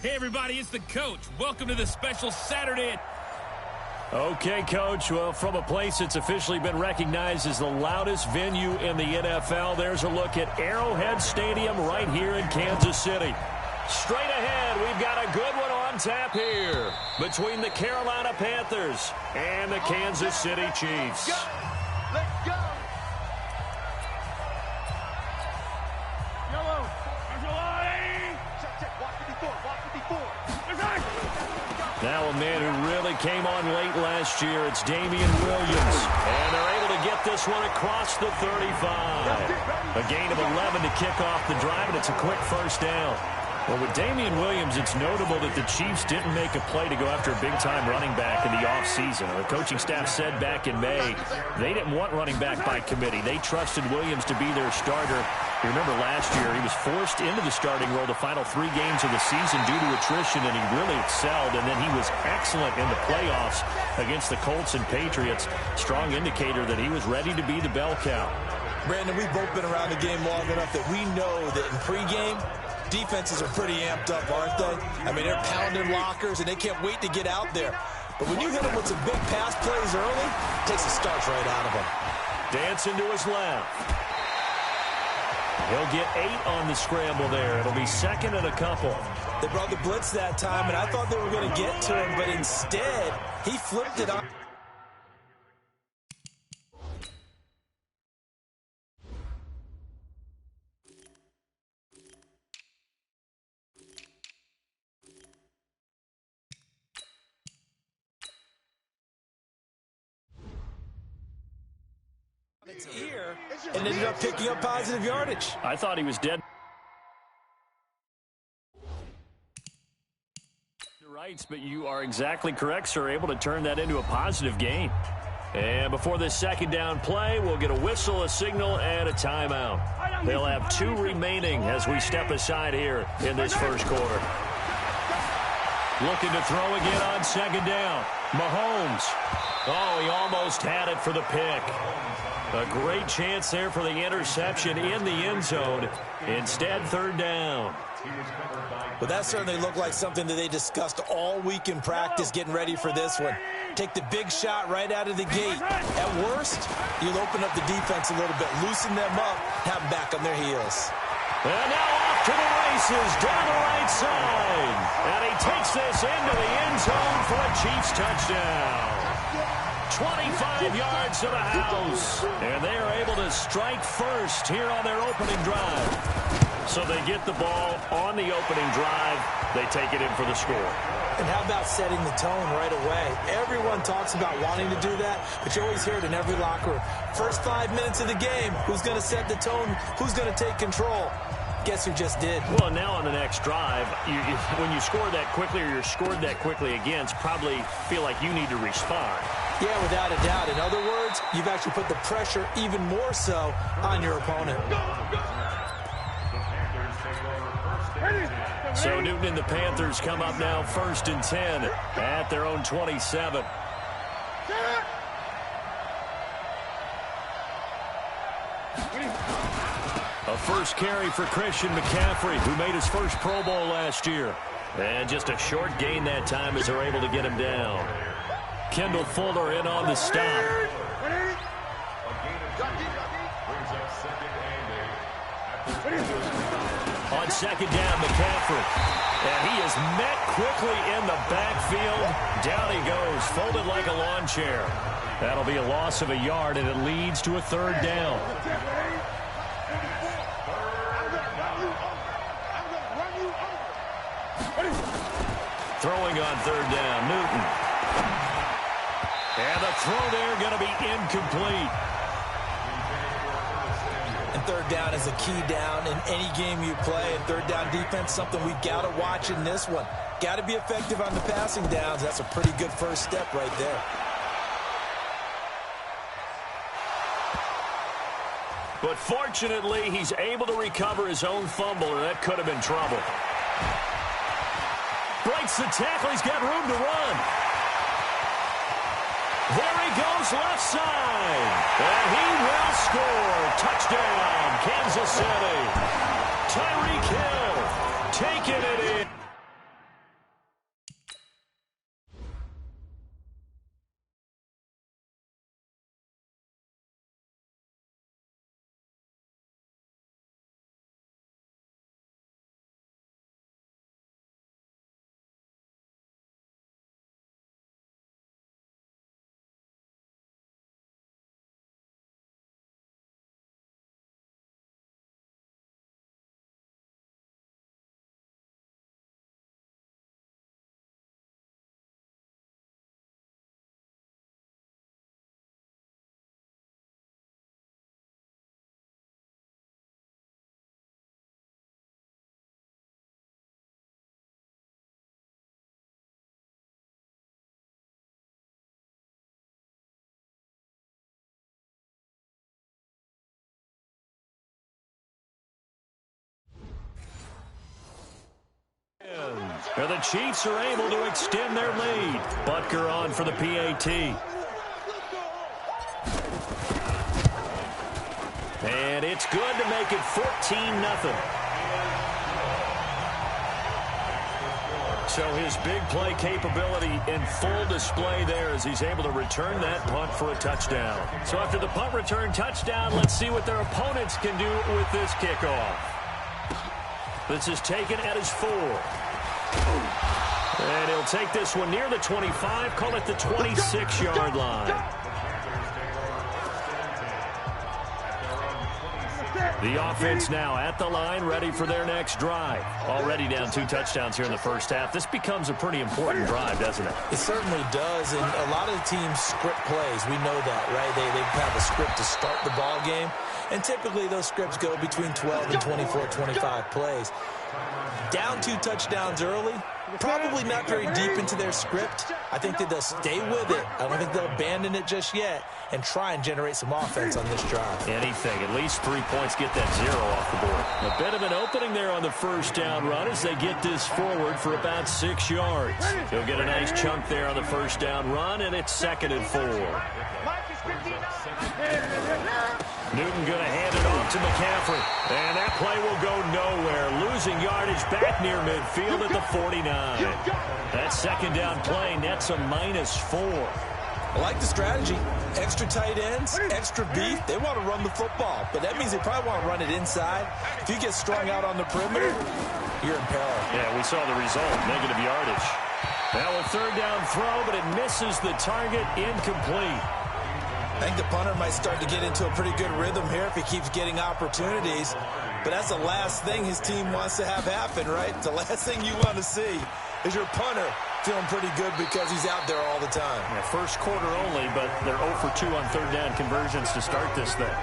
Hey, everybody, it's the coach. Welcome to the special Saturday. Okay, Coach. Well, from a place that's officially been recognized as the loudest venue in the NFL, there's a look at Arrowhead Stadium right here in Kansas City. Straight ahead, we've got a good one on tap here between the Carolina Panthers and the Kansas City Chiefs. Let's go! Now a man who really came on late last year, it's Damien Williams. And they're able to get this one across the 35. A gain of 11 to kick off the drive, and it's a quick first down. Well, with Damien Williams, it's notable that the Chiefs didn't make a play to go after a big-time running back in the offseason. The coaching staff said back in May they didn't want running back by committee. They trusted Williams to be their starter. You remember last year, he was forced into the starting role the final 3 games of the season due to attrition, and he really excelled. And then he was excellent in the playoffs against the Colts and Patriots. Strong indicator that he was ready to be the bell cow. Brandon, we've both been around the game long enough that we know that in pregame, defenses are pretty amped up, aren't they? I mean, they're pounding lockers, and they can't wait to get out there. But when you hit them with some big pass plays early, it takes the starch right out of them. Dancing to his left. He'll get 8 on the scramble there. It'll be second and a couple. They brought the blitz that time, and I thought they were going to get to him, but instead, he flipped it on. Its ear and ended up picking up positive yardage. I thought he was dead. Rights, but you are exactly correct, sir. Able to turn that into a positive gain. And before this second down play, we'll get a whistle, a signal, and a timeout. They'll have 2 remaining as we step aside here in this first quarter. Looking to throw again on second down. Mahomes. Oh, he almost had it for the pick. A great chance there for the interception in the end zone. Instead, third down. Well, that certainly looked like something that they discussed all week in practice getting ready for this one. Take the big shot right out of the gate. At worst, you'll open up the defense a little bit, loosen them up, have them back on their heels. And now off to the races down the right side. And he takes this into the end zone for a Chiefs touchdown. 25 yards to the house. And they are able to strike first here on their opening drive. So they get the ball on the opening drive. They take it in for the score. And how about setting the tone right away? Everyone talks about wanting to do that, but you always hear it in every locker room. First 5 minutes of the game, who's going to set the tone? Who's going to take control? Guess who just did? Well, now on the next drive, when you score that quickly or you're scored that quickly against, probably feel like you need to respond. Yeah, without a doubt. In other words, you've actually put the pressure even more so on your opponent. So Newton and the Panthers come up now 1st and 10 at their own 27. A first carry for Christian McCaffrey, who made his first Pro Bowl last year. And just a short gain that time as they're able to get him down. Kendall Fuller in on the stop. On second down, McCaffrey. And he is met quickly in the backfield. Down he goes, folded like a lawn chair. That'll be a loss of a yard, and it leads to a third down. Throwing on third down, Newton. And the throw there going to be incomplete. And third down is a key down in any game you play. And third down defense, something we've got to watch in this one. Got to be effective on the passing downs. That's a pretty good first step right there. But fortunately, he's able to recover his own fumble, and that could have been trouble. Breaks the tackle. He's got room to run. There he goes, left side. And he will score. Touchdown, Kansas City. Tyreek Hill taking it in. And the Chiefs are able to extend their lead. Butker on for the PAT. And it's good to make it 14-0. So his big play capability in full display there as he's able to return that punt for a touchdown. So after the punt return touchdown, let's see what their opponents can do with this kickoff. This is taken at his 4. And he'll take this one near the 25, call it the 26-yard line. The offense now at the line, ready for their next drive. Already down 2 touchdowns here in the first half. This becomes a pretty important drive, doesn't it? It certainly does, and a lot of the teams script plays. We know that, right? They have a script to start the ball game, and typically those scripts go between 12 and 24, 25 plays. Down 2 touchdowns early, probably not very deep into their script. I think that they'll stay with it. I don't think they'll abandon it just yet and try and generate some offense on this drive. Anything. At least 3 points, get that 0 off the board. A bit of an opening there on the first down run as they get this forward for about 6 yards. He'll get a nice chunk there on the first down run, and it's 2nd and 4. Newton going to hand it off to McCaffrey. And that play will go nowhere. Losing yardage back near midfield at the 49. That second down play nets a -4. I like the strategy. Extra tight ends, extra beef. They want to run the football, but that means they probably want to run it inside. If you get strung out on the perimeter, you're in peril. Yeah, we saw the result, negative yardage. Now a 3rd down throw, but it misses the target, incomplete. I think the punter might start to get into a pretty good rhythm here if he keeps getting opportunities. But that's the last thing his team wants to have happen, right? The last thing you want to see is your punter feeling pretty good because he's out there all the time. Yeah, first quarter only, but they're 0 for 2 on 3rd down conversions to start this thing.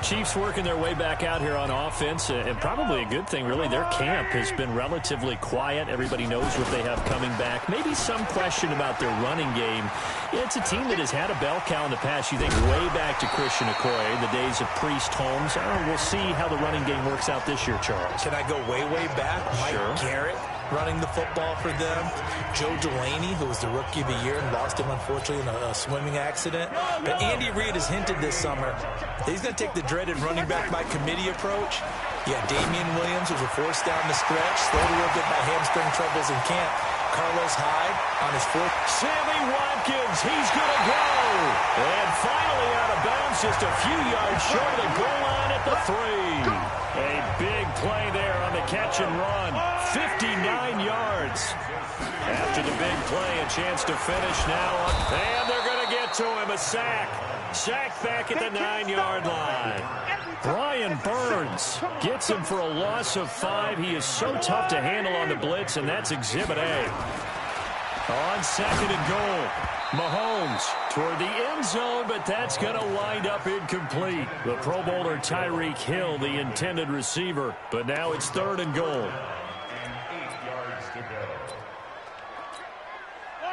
Chiefs working their way back out here on offense, and probably a good thing, really. Their camp has been relatively quiet. Everybody knows what they have coming back. Maybe some question about their running game. Yeah, it's a team that has had a bell cow in the past. You think way back to Christian Okoye, the days of Priest, Holmes. We'll see how the running game works out this year, Charles. Can I go way, way back? Sure. Mike Garrett running the football for them. Joe Delaney, who was the Rookie of the Year and lost him, unfortunately, in a swimming accident. But Andy Reid has hinted this summer that he's going to take the dreaded running back by committee approach. Yeah, Damian Williams was a force down the stretch, slowed a little bit by hamstring troubles in camp. Carlos Hyde on his 4th. Sammy Watkins, he's going to go. And finally out of bounds, just a few yards short of the goal line at the 3. A big play there on the catch and run. 59 yards. After the big play, a chance to finish now. And they're going to get to him, a sack. Sack back at the 9-yard line. Brian Burns gets him for a loss of 5. He is so tough to handle on the blitz, and that's Exhibit A. On 2nd and goal, Mahomes toward the end zone, but that's going to wind up incomplete. The Pro Bowler Tyreek Hill, the intended receiver, but now it's 3rd and goal.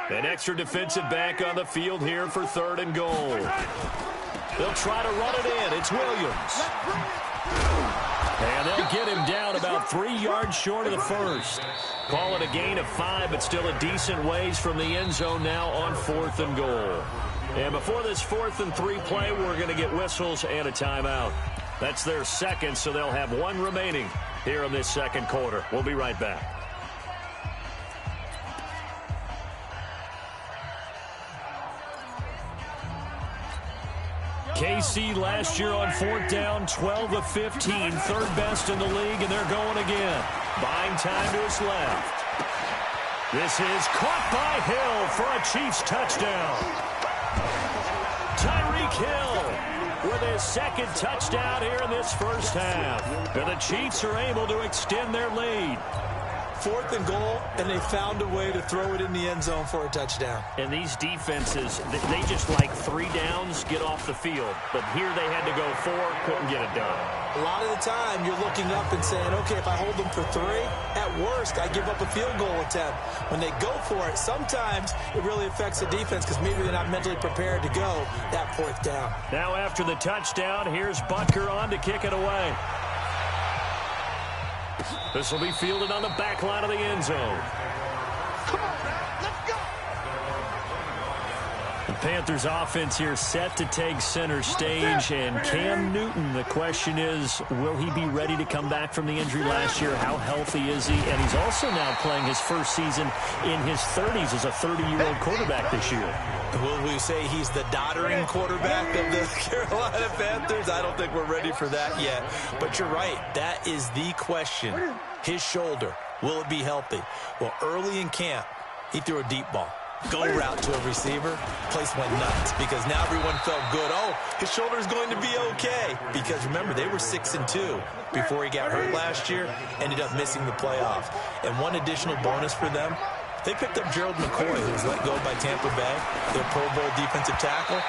An extra defensive back on the field here for 3rd and goal. They'll try to run it in. It's Williams. And they'll get him down about 3 yards short of the first. Call it a gain of 5, but still a decent ways from the end zone now on 4th and goal. And before this 4th and 3 play, we're going to get whistles and a timeout. That's their second, so they'll have 1 remaining here in this 2nd quarter. We'll be right back. KC last year on 4th down, 12 of 15, 3rd best in the league, and they're going again. Buying time to his left. This is caught by Hill for a Chiefs touchdown. Tyreek Hill with his 2nd touchdown here in this first half. And the Chiefs are able to extend their lead. 4th and goal, and they found a way to throw it in the end zone for a touchdown. And these defenses, they just like 3 downs, get off the field. But here they had to go 4, couldn't get it done. A lot of the time, you're looking up and saying, okay, if I hold them for 3, at worst, I give up a field goal attempt. When they go for it, sometimes it really affects the defense because maybe they're not mentally prepared to go that 4th down. Now after the touchdown, here's Butker on to kick it away. This will be fielded on the back line of the end zone. Come on, man. Let's go. The Panthers offense here set to take center stage, and Cam Newton, the question is, will he be ready to come back from the injury last year? How healthy is he? And he's also now playing his first season in his 30s as a 30-year-old quarterback this year. Will we say he's the doddering quarterback of the Carolina Panthers? I don't think we're ready for that yet. But you're right. That is the question. His shoulder, will it be healthy? Well, early in camp, he threw a deep ball. Go route to a receiver, place went nuts because now everyone felt good. Oh, his shoulder is going to be okay. Because remember, they were 6-2 before he got hurt last year, ended up missing the playoffs. And one additional bonus for them, they picked up Gerald McCoy, who was let go by Tampa Bay, their Pro Bowl defensive tackle,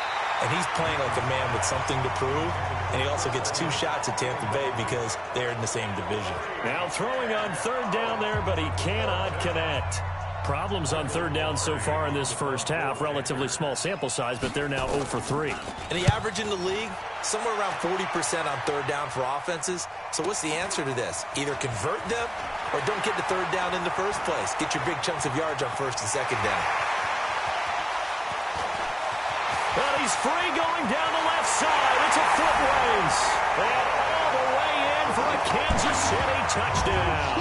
and he's playing like a man with something to prove. And he also gets 2 shots at Tampa Bay because they're in the same division. Now throwing on third down there, but he cannot connect. Problems on third down so far in this first half. Relatively small sample size, but they're now 0 for 3. And the average in the league, somewhere around 40% on third down for offenses. So what's the answer to this? Either convert them or don't get the third down in the first place. Get your big chunks of yards on first and second down. Well, he's free going down the left side. It's a foot race. And all the way in for a Kansas City touchdown.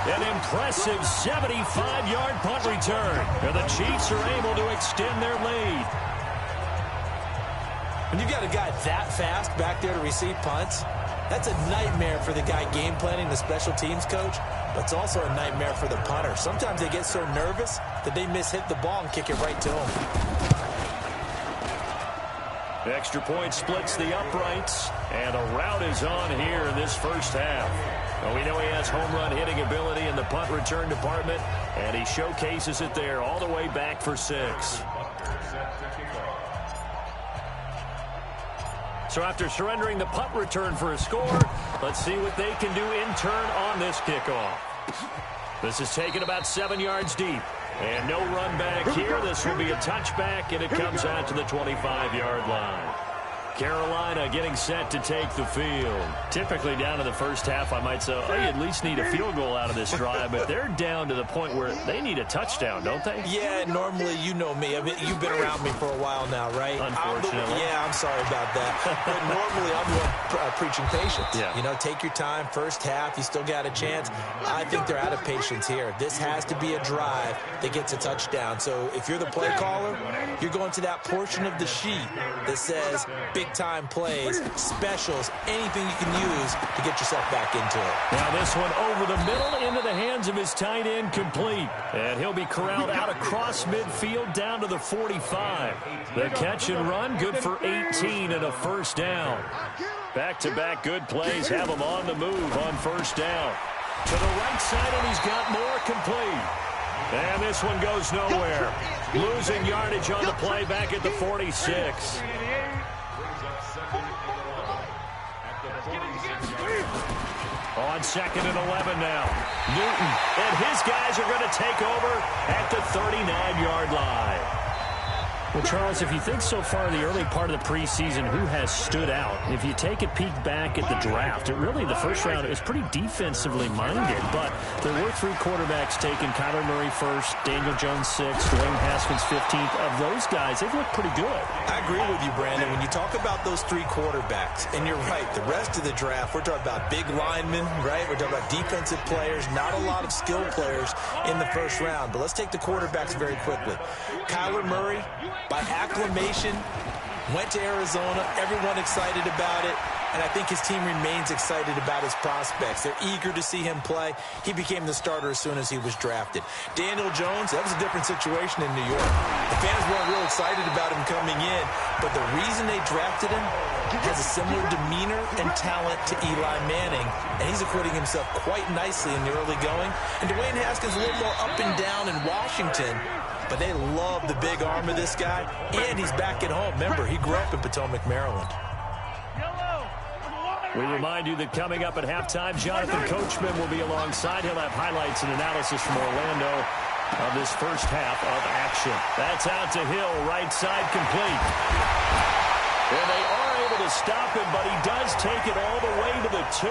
An impressive 75-yard punt return. And the Chiefs are able to extend their lead. When you've got a guy that fast back there to receive punts, that's a nightmare for the guy game planning, the special teams coach, but it's also a nightmare for the punter. Sometimes they get so nervous that they mishit the ball and kick it right to him. The extra point splits the uprights, and a rout is on here in this first half. Well, we know he has home run hitting ability in the punt return department, and he showcases it there all the way back for 6. So after surrendering the punt return for a score, let's see what they can do in turn on this kickoff. This is taken about 7 yards deep. And no run back here. This will be a touchback, and it comes out to the 25-yard line. Carolina getting set to take the field. Typically down in the first half, I might say, oh, you at least need a field goal out of this drive, but they're down to the point where they need a touchdown, don't they? Yeah, normally, you know me. I mean, you've been around me for a while now, right? Unfortunately. I'm sorry about that. But normally, I'm the one preaching patience. Yeah. You know, take your time. First half, you still got a chance. I think they're out of patience here. This has to be a drive that gets a touchdown. So if you're the play caller, you're going to that portion of the sheet that says big-time plays, specials, anything you can use to get yourself back into it. Now this one over the middle into the hands of his tight end, complete. And he'll be corralled out across midfield down to the 45. The catch and run, good for 18 and a first down. Back-to-back good plays have him on the move on first down. To the right side, and he's got more, complete. And this one goes nowhere. Losing yardage on the play back at the 46. On 2nd and 11 now. Newton and his guys are going to take over at the 39-yard line. Well, Charles, if you think so far the early part of the preseason, who has stood out? If you take a peek back at the draft, the first round is pretty defensively minded, but there were 3 quarterbacks taken. Kyler Murray first, Daniel Jones 6th, Dwayne Haskins 15th. Of those guys, they've looked pretty good. I agree with you, Brandon. When you talk about those 3 quarterbacks, and you're right, the rest of the draft, we're talking about big linemen, right? We're talking about defensive players, not a lot of skill players in the first round. But let's take the quarterbacks very quickly. Kyler Murray, by acclamation, went to Arizona. Everyone excited about it. And I think his team remains excited about his prospects. They're eager to see him play. He became the starter as soon as he was drafted. Daniel Jones, that was a different situation in New York. The fans weren't real excited about him coming in, but the reason they drafted him has a similar demeanor and talent to Eli Manning, and he's acquitting himself quite nicely in the early going. And Dwayne Haskins a little more up and down in Washington, but they love the big arm of this guy, and he's back at home. Remember, he grew up in Potomac, Maryland. We remind you that coming up at halftime, Jonathan Coachman will be alongside. He'll have highlights and analysis from Orlando of this first half of action. That's out to Hill, right side, complete. And they are able to stop him, but he does take it all the way to the 2.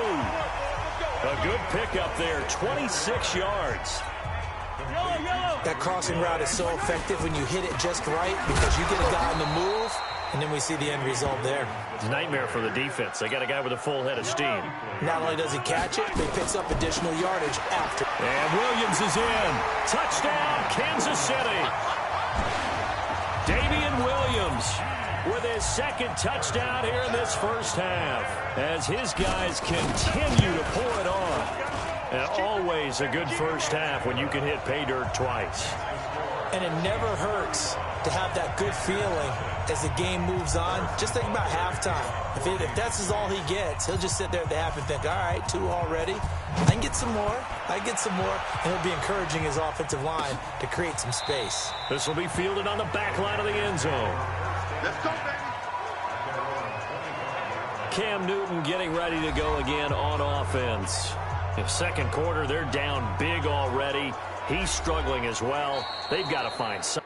A good pickup there, 26 yards. That crossing route is so effective when you hit it just right because you get a guy on the move, and then we see the end result there. It's a nightmare for the defense. They got a guy with a full head of steam. Not only does he catch it, but he picks up additional yardage after. And Williams is in. Touchdown, Kansas City. Damian Williams with his second touchdown here in this first half as his guys continue to pour it on. And always a good first half when you can hit pay dirt twice. And it never hurts to have that good feeling as the game moves on. Just think about halftime. If that's all he gets, he'll just sit there at the half and think, all right, 2 already. I can get some more. I get some more. And he'll be encouraging his offensive line to create some space. This will be fielded on the back line of the end zone. Let's go, baby. Cam Newton getting ready to go again on offense. In second quarter, they're down big already. He's struggling as well. They've got to find something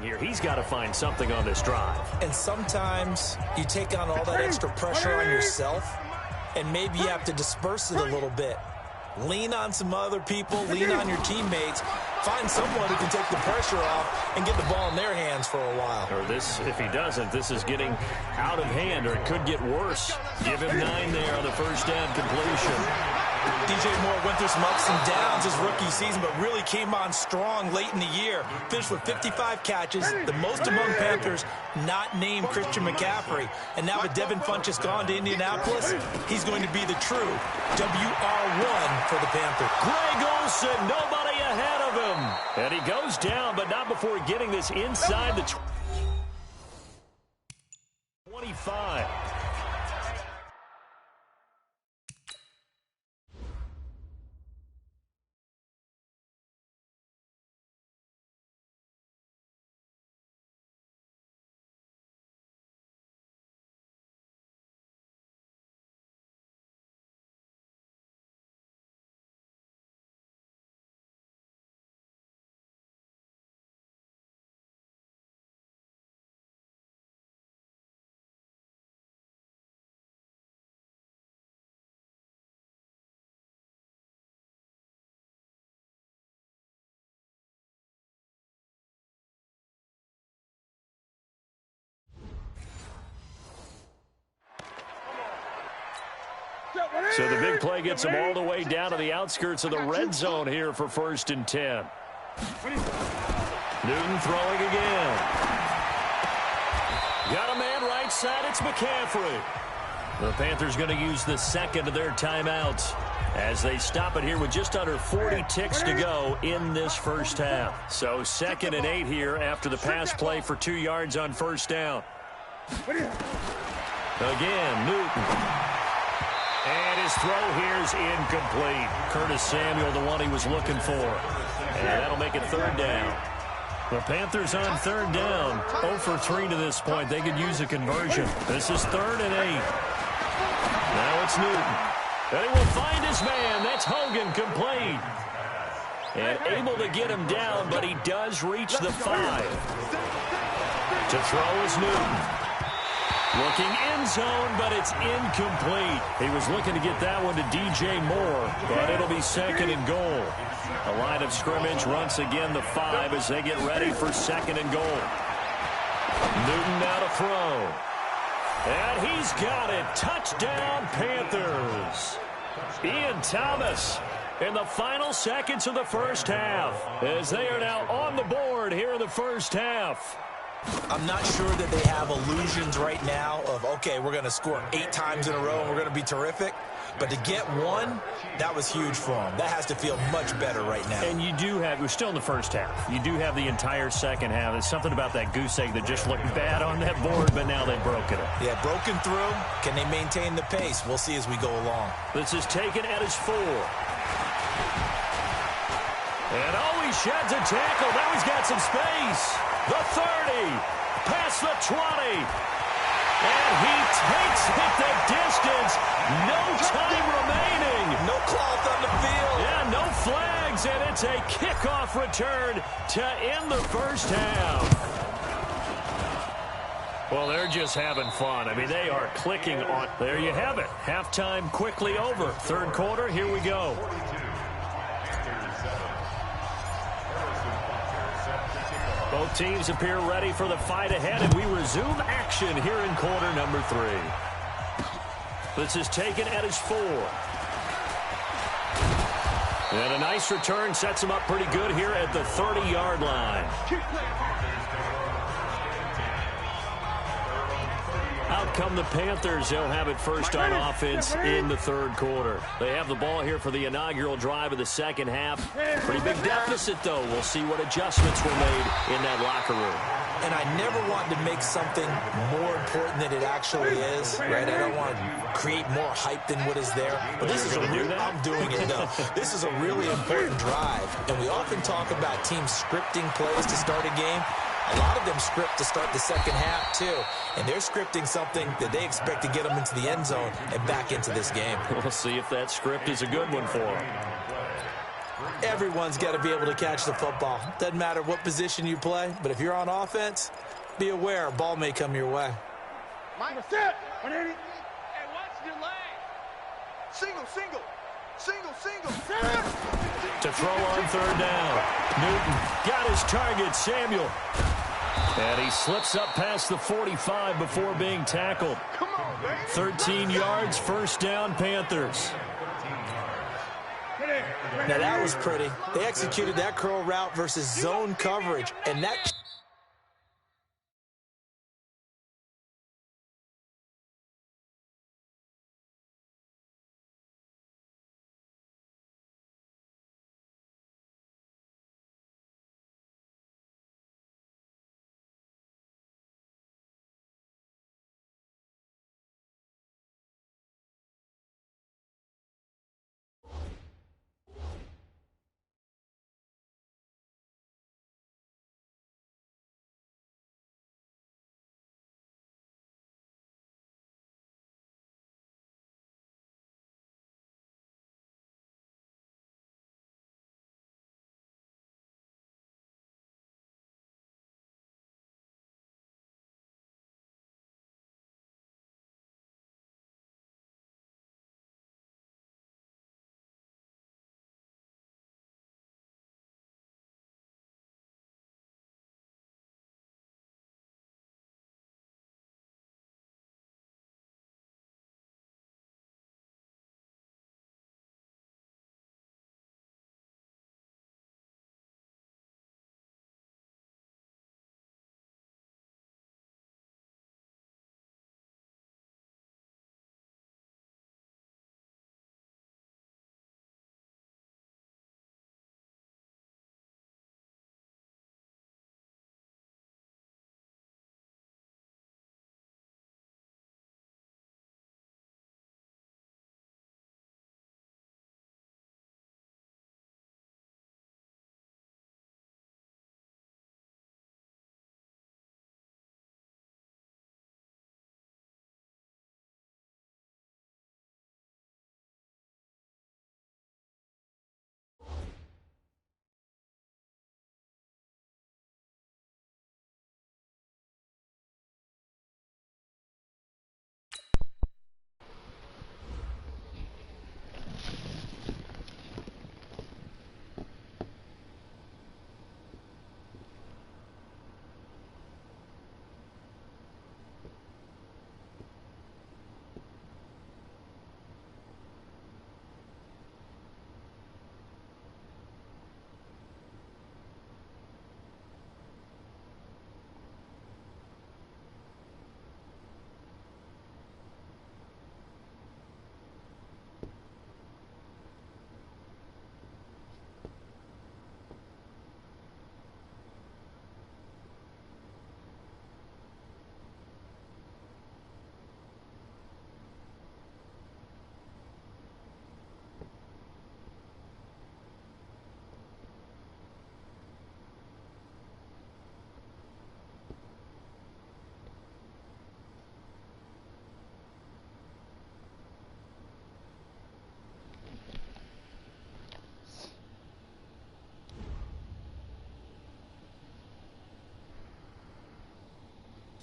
here. He's got to find something on this drive. And sometimes you take on all that extra pressure on yourself, and maybe you have to disperse it a little bit. Lean on some other people, lean on your teammates. Find someone who can take the pressure off and get the ball in their hands for a while. Or this, if he doesn't, this is getting out of hand, or it could get worse. Give him 9 there on the first down completion. DJ Moore went through some ups and downs his rookie season, but really came on strong late in the year. Finished with 55 catches, the most among Panthers not named Christian McCaffrey. And now with Devin Funchess gone to Indianapolis, he's going to be the true WR1 for the Panthers. Greg Olsen, nobody ahead of him. And he goes down, but not before getting this inside the 25. So the big play gets him all the way down to the outskirts of the red zone here for 1st and 10. Newton throwing again. Got a man right side. It's McCaffrey. The Panthers going to use the second of their timeouts as they stop it here with just under 40 ticks to go in this first half. So 2nd and 8 here after the pass play for 2 yards on first down. Again, Newton. And his throw here is incomplete. Curtis Samuel, the one he was looking for. And that'll make it 3rd down. The Panthers on 3rd down. 0 for 3 to this point. They could use a conversion. This is 3rd and 8. Now it's Newton. And he will find his man. That's Hogan, complete. And able to get him down, but he does reach the 5. To throw is Newton. Looking end zone, but it's incomplete. He was looking to get that one to DJ Moore, but it'll be 2nd and goal. The line of scrimmage once again the 5 as they get ready for 2nd and goal. Newton now to throw. And he's got it. Touchdown, Panthers. Ian Thomas in the final seconds of the first half as they are now on the board here in the first half. I'm not sure that they have illusions right now of, okay, we're going to score 8 times in a row and we're going to be terrific. But to get 1, that was huge for them. That has to feel much better right now. And you do have, we're still in the first half. You do have the entire second half. There's something about that goose egg that just looked bad on that board, but now they've broken it. Yeah, broken through. Can they maintain the pace? We'll see as we go along. This is taken at his 4. And he sheds a tackle. Now he's got some space. The 30, past the 20. And he takes it the distance. No time remaining. No cloth on the field. Yeah, no flags, and it's a kickoff return to end the first half. Well, they're just having fun. I mean, they are clicking on. There you have it. Halftime quickly over. Third quarter, here we go. Both teams appear ready for the fight ahead, and we resume action here in quarter number 3. This is taken at his 4. And a nice return sets him up pretty good here at the 30-yard line. Out come the Panthers. They'll have it first on offense in the third quarter. They have the ball here for the inaugural drive of the second half. Pretty big deficit, though. We'll see what adjustments were made in that locker room. And I never want to make something more important than it actually is, right? I don't want to create more hype than what is there. But this is a real, I'm doing it, though. This is a really important drive. And we often talk about teams scripting plays to start a game. A lot of them script to start the second half, too. And they're scripting something that they expect to get them into the end zone and back into this game. We'll see if that script is a good one for them. Everyone's got to be able to catch the football. Doesn't matter what position you play, but if you're on offense, be aware a ball may come your way. Minus it. 180. Hey, watch your leg. Single, single. Single, single. To throw on third down. Newton got his target, Samuel. And he slips up past the 45 before being tackled. Come on, baby. 13 yards, first down, Panthers. Now that was pretty. They executed that curl route versus zone coverage, and that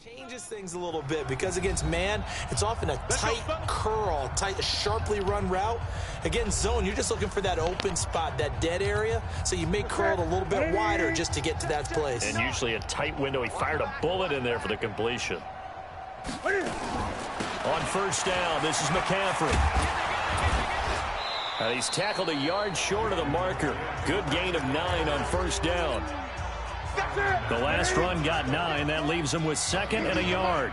Changes things a little bit because against man, it's often a tight curl, tight, sharply run route. Against zone, you're just looking for that open spot, that dead area, so you may curl it a little bit wider just to get to that place. And usually a tight window. He fired a bullet in there for the completion. On first down, this is McCaffrey. And he's tackled a yard short of the marker. Good gain of 9 on first down. The last run got 9. That leaves him with 2nd and a yard.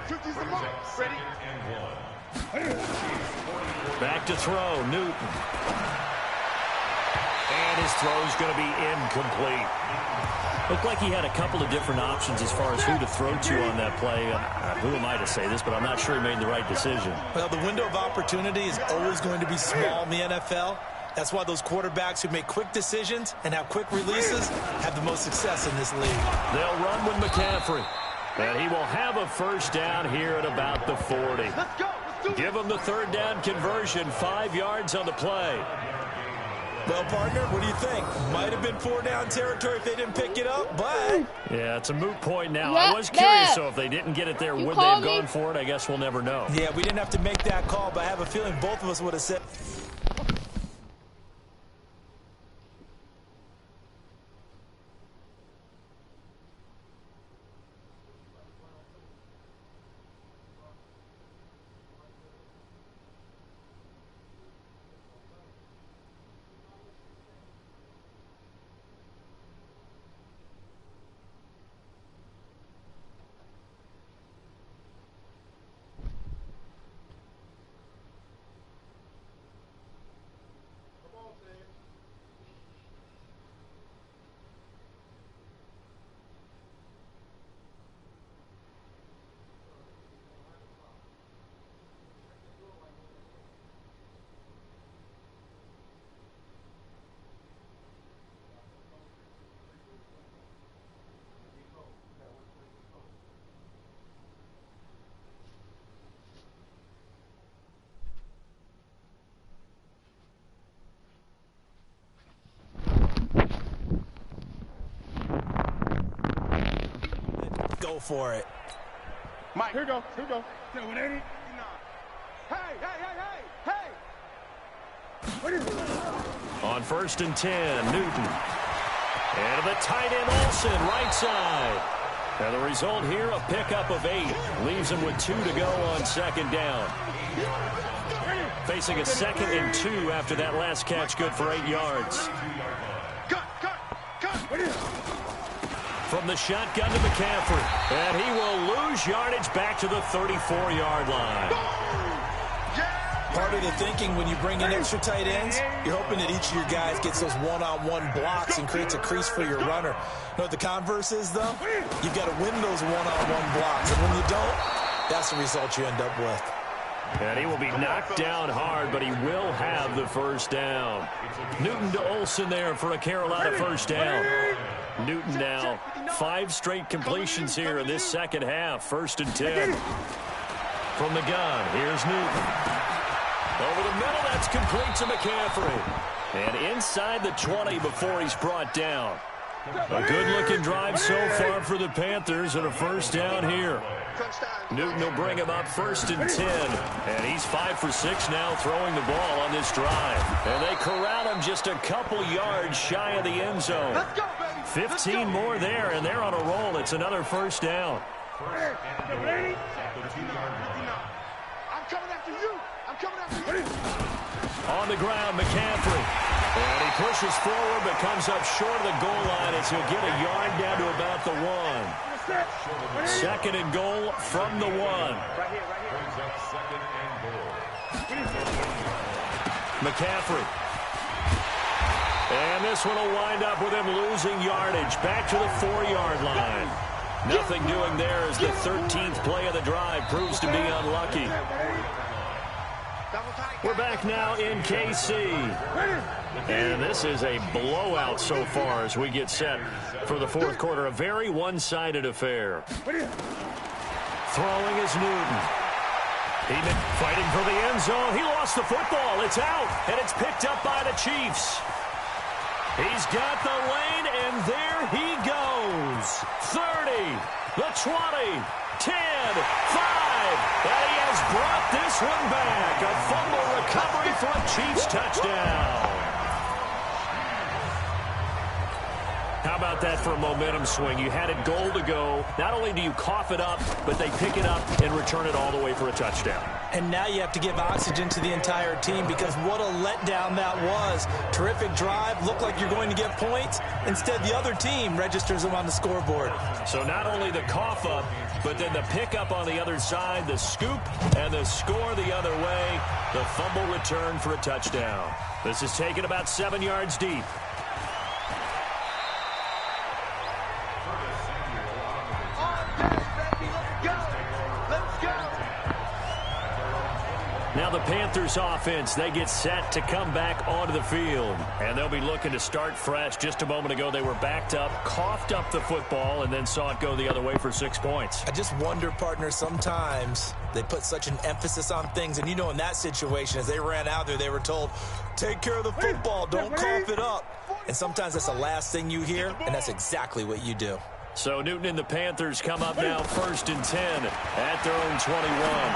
Back to throw, Newton. And his throw's going to be incomplete. Looked like he had a couple of different options as far as who to throw to on that play. Who am I to say this, but I'm not sure he made the right decision. Well, the window of opportunity is always going to be small in the NFL. That's why those quarterbacks who make quick decisions and have quick releases have the most success in this league. They'll run with McCaffrey. And he will have a first down here at about the 40. Give him the 3rd down conversion, 5 yards on the play. Well, partner, what do you think? Might have been 4-down territory if they didn't pick it up, but... Yeah, it's a moot point now. I was curious, so if they didn't get it there, would they have gone for it? I guess we'll never know. Yeah, we didn't have to make that call, but I have a feeling both of us would have said... Go for it. Mike, here we go. Here we go. 180. Hey, hey, hey, hey, hey. On 1st and 10, Newton. And the tight end Olsen, right side. And the result here, a pickup of 8. Leaves him with 2 to go on 2nd down. Facing a 2nd and 2 after that last catch, good for 8 yards. From the shotgun to McCaffrey. And he will lose yardage back to the 34-yard line. Part of the thinking when you bring in extra tight ends, you're hoping that each of your guys gets those one-on-one blocks and creates a crease for your runner. You know what the converse is, though? You've got to win those one-on-one blocks. And when you don't, that's the result you end up with. And he will be knocked down hard, but he will have the first down. Newton to Olsen there for a Carolina first down. Newton now 5 straight completions here in this second half. 1st and 10. From the gun, here's Newton. Over the middle, that's complete to McCaffrey. And inside the 20 before he's brought down. A good-looking drive so far for the Panthers and a first down here. Newton will bring him up 1st and 10. And he's 5 for 6 now throwing the ball on this drive. And they corral him just a couple yards shy of the end zone. 15 more there, and they're on a roll. It's another first down. I'm coming after you. I'm coming after you. On the ground, McCaffrey. And he pushes forward, but comes up short of the goal line as he'll get a yard down to about the 1. 2nd and goal from the 1. McCaffrey. And this one will wind up with him losing yardage back to the 4-yard line. Nothing doing there as the 13th play of the drive proves to be unlucky. We're back now in KC. And this is a blowout so far as we get set for the 4th quarter. A very one-sided affair. Throwing is Newton. He's been fighting for the end zone. He lost the football. It's out, and it's picked up by the Chiefs. He's got the lane, and there he goes. 30, the 20, 10, 5, and he has brought this one back. A fumble recovery for a Chiefs touchdown. How about that for a momentum swing? You had it goal to go. Not only do you cough it up, but they pick it up and return it all the way for a touchdown. And now you have to give oxygen to the entire team because what a letdown that was. Terrific drive. Looked like you're going to get points. Instead, the other team registers them on the scoreboard. So not only the cough up, but then the pickup on the other side, the scoop, and the score the other way. The fumble return for a touchdown. This is taken about 7 yards deep. Now the Panthers offense, they get set to come back onto the field. And they'll be looking to start fresh. Just a moment ago, they were backed up, coughed up the football, and then saw it go the other way for 6 points. I just wonder, partner, sometimes they put such an emphasis on things. And you know, in that situation, as they ran out there, they were told, take care of the football, don't cough it up. And sometimes that's the last thing you hear, and that's exactly what you do. So Newton and the Panthers come up now 1st and 10 at their own 21.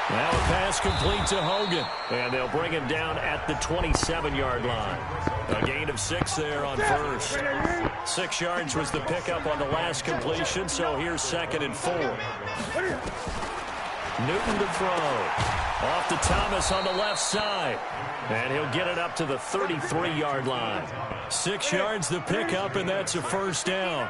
Now a pass complete to Hogan, and they'll bring him down at the 27-yard line. A gain of 6 there on first. 6 yards was the pickup on the last completion, so here's 2nd and 4. Newton to throw. Off to Thomas on the left side. And he'll get it up to the 33-yard line. 6 yards the pickup, and that's a first down.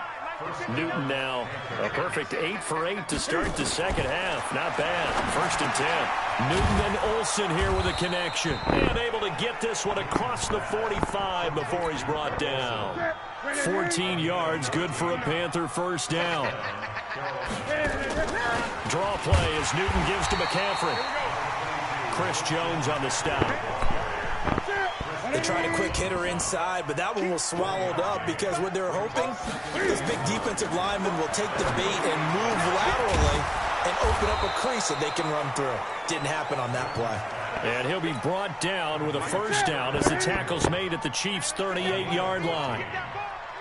Newton now a perfect 8 for 8 to start the second half. Not bad. 1st and 10. Newton and Olsen here with a connection. And able to get this one across the 45 before he's brought down. 14 yards, good for a Panther first down. Draw play as Newton gives to McCaffrey. Chris Jones on the stop. They tried a quick hitter inside, but that one was swallowed up because what they're hoping, this big defensive lineman will take the bait and move laterally and open up a crease that they can run through. Didn't happen on that play. And he'll be brought down with a first down as the tackle's made at the Chiefs' 38-yard line.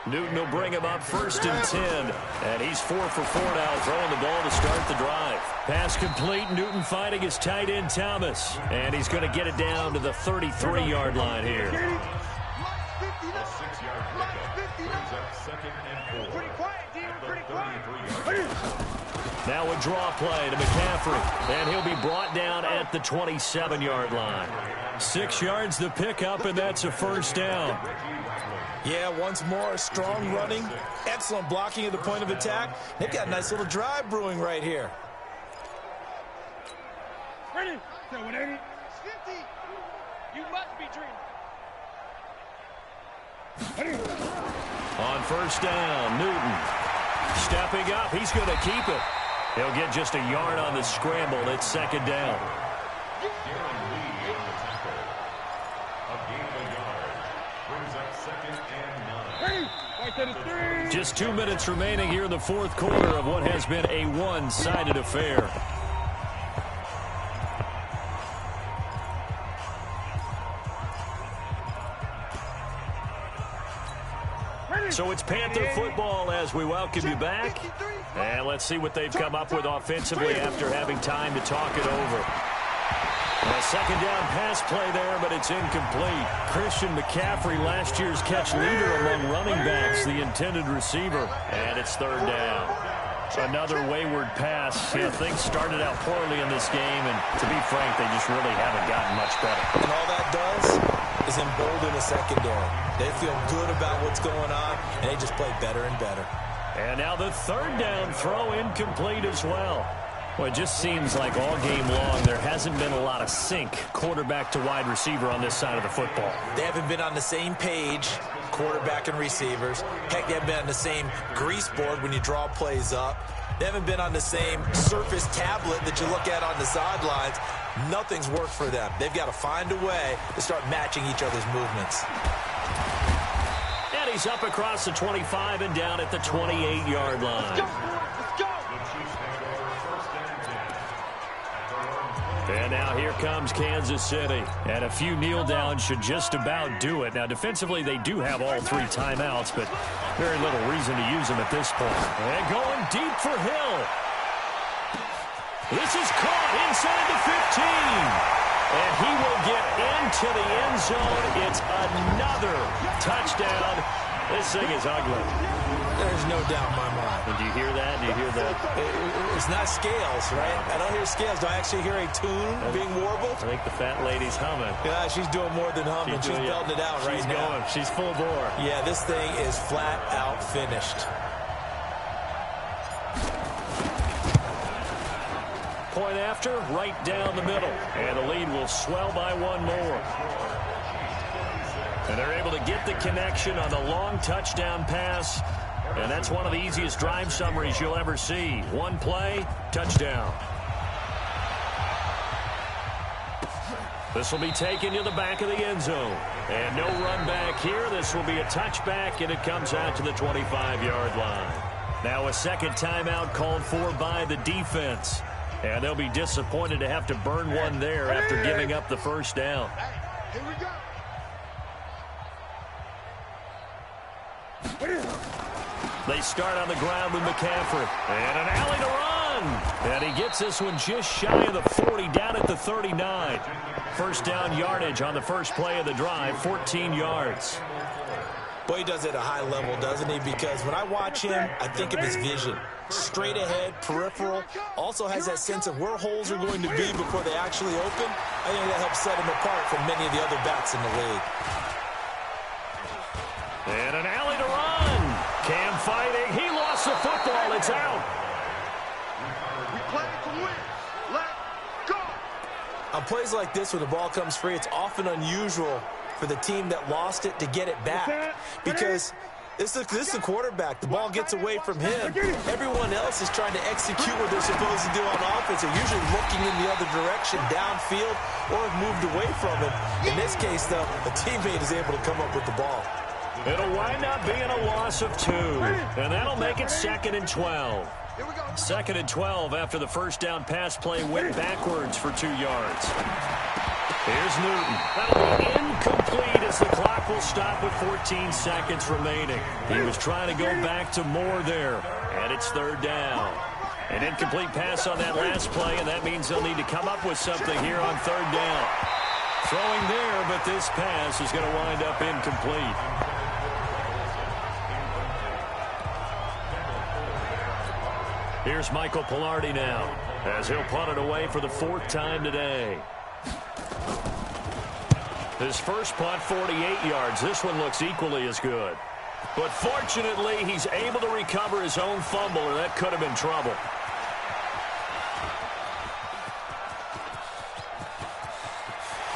Newton will bring him up 1st and 10. And he's 4 for 4 now, throwing the ball to start the drive. Pass complete. Newton finding his tight end, Thomas. And he's going to get it down to the 33-yard line here. Now a draw play to McCaffrey. And he'll be brought down at the 27-yard line. 6 yards the pickup, and that's a first down. Yeah, once more, strong running, excellent blocking at the point of attack. They've got a nice little drive brewing right here. Ready? 180. 50. You must be dreaming. On first down, Newton stepping up. He's going to keep it. He'll get just a yard on the scramble. It's 2nd down. Just 2 minutes remaining here in the 4th quarter of what has been a one-sided affair. So it's Panther football as we welcome you back. And let's see what they've come up with offensively after having time to talk it over. A 2nd down pass play there, but it's incomplete. Christian McCaffrey, last year's catch leader among running backs, the intended receiver. And it's 3rd down. Another wayward pass. Yeah, things started out poorly in this game, and to be frank, they just really haven't gotten much better. And all that does is embolden the secondary. They feel good about what's going on, and they just play better and better. And now the 3rd down throw incomplete as well. Well, it just seems like all game long there hasn't been a lot of sync quarterback to wide receiver on this side of the football. They haven't been on the same page, quarterback and receivers. Heck, they haven't been on the same grease board when you draw plays up. They haven't been on the same surface tablet that you look at on the sidelines. Nothing's worked for them. They've got to find a way to start matching each other's movements. And he's up across the 25 and down at the 28-yard line. Let's go. And now here comes Kansas City. And a few kneel downs should just about do it. Now, defensively, they do have all 3 timeouts, but very little reason to use them at this point. And going deep for Hill. This is caught inside the 15. And he will get into the end zone. It's another touchdown. This thing is ugly. There's no doubt in my mind. And do you hear that? Do you hear that? It's not scales, right? I don't hear scales. Do I actually hear a tune being warbled? I think the fat lady's humming. Yeah, she's doing more than humming. She's belting it out right now. She's going. She's full bore. Yeah, this thing is flat out finished. Point after, right down the middle. And the lead will swell by one more. And they're able to get the connection on the long touchdown pass. And that's one of the easiest drive summaries you'll ever see. One play, touchdown. This will be taken to the back of the end zone. And no run back here. This will be a touchback, and it comes out to the 25-yard line. Now a second timeout called for by the defense. And they'll be disappointed to have to burn one there after giving up the first down. Here we go. They start on the ground with McCaffrey. And an alley to run. And he gets this one just shy of the 40, down at the 39. First down yardage on the first play of the drive, 14 yards. Boy, he does it at a high level, doesn't he? Because when I watch him, I think of his vision. Straight ahead, peripheral. Also has that sense of where holes are going to be before they actually open. I think that helps set him apart from many of the other backs in the league. And an alley to run. Cam fighting. He lost the football. It's out. We play to win. Let's go. On plays like this where the ball comes free, it's often unusual for the team that lost it to get it back. Because this is the quarterback. The ball gets away from him. Everyone else is trying to execute what they're supposed to do on offense. They're usually looking in the other direction, downfield, or have moved away from him. In this case, though, a teammate is able to come up with the ball. It'll wind up being a loss of 2. And that'll make it 2nd and 12. 2nd and 12 after the first down pass play went backwards for 2 yards. Here's Newton. That'll be incomplete as the clock will stop with 14 seconds remaining. He was trying to go back to Moore there. And it's 3rd down. An incomplete pass on that last play, and that means they'll need to come up with something here on 3rd down. Throwing there, but this pass is going to wind up incomplete. Here's Michael Palardy now, as he'll punt it away for the 4th time today. His first punt, 48 yards. This one looks equally as good. But fortunately, he's able to recover his own fumble, or that could have been trouble.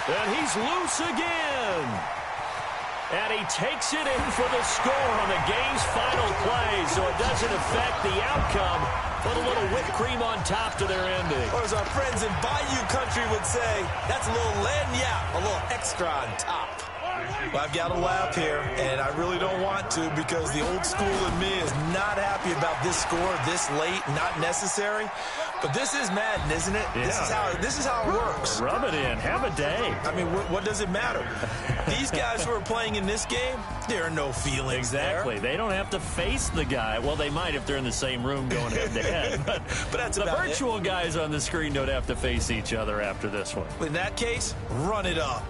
And he's loose again. And he takes it in for the score on the game's final play, so it doesn't affect the outcome, but a little whipped cream on top to their ending. Or as our friends in Bayou Country would say, that's a little lagniappe, a little extra on top. Well, I've got to laugh here, and I really don't want to because the old school in me is not happy about this score this late, not necessary. But this is Madden, isn't it? Yeah. This is how it works. Rub it in. Have a day. I mean, what does it matter? These guys who are playing in this game, there are no feelings exactly. there. They don't have to face the guy. Well, they might if they're in the same room going head-to-head. But that's the about virtual guys on the screen don't have to face each other after this one. In that case, run it up.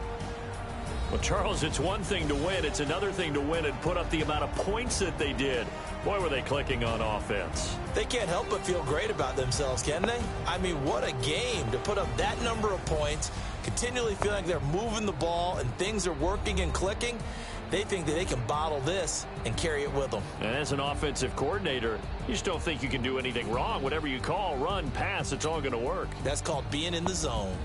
Well, Charles, it's one thing to win. It's another thing to win and put up the amount of points that they did. Boy, were they clicking on offense. They can't help but feel great about themselves, can they? I mean, what a game to put up that number of points, continually feeling like they're moving the ball and things are working and clicking. They think that they can bottle this and carry it with them. And as an offensive coordinator, you just don't think you can do anything wrong. Whatever you call, run, pass, it's all going to work. That's called being in the zone.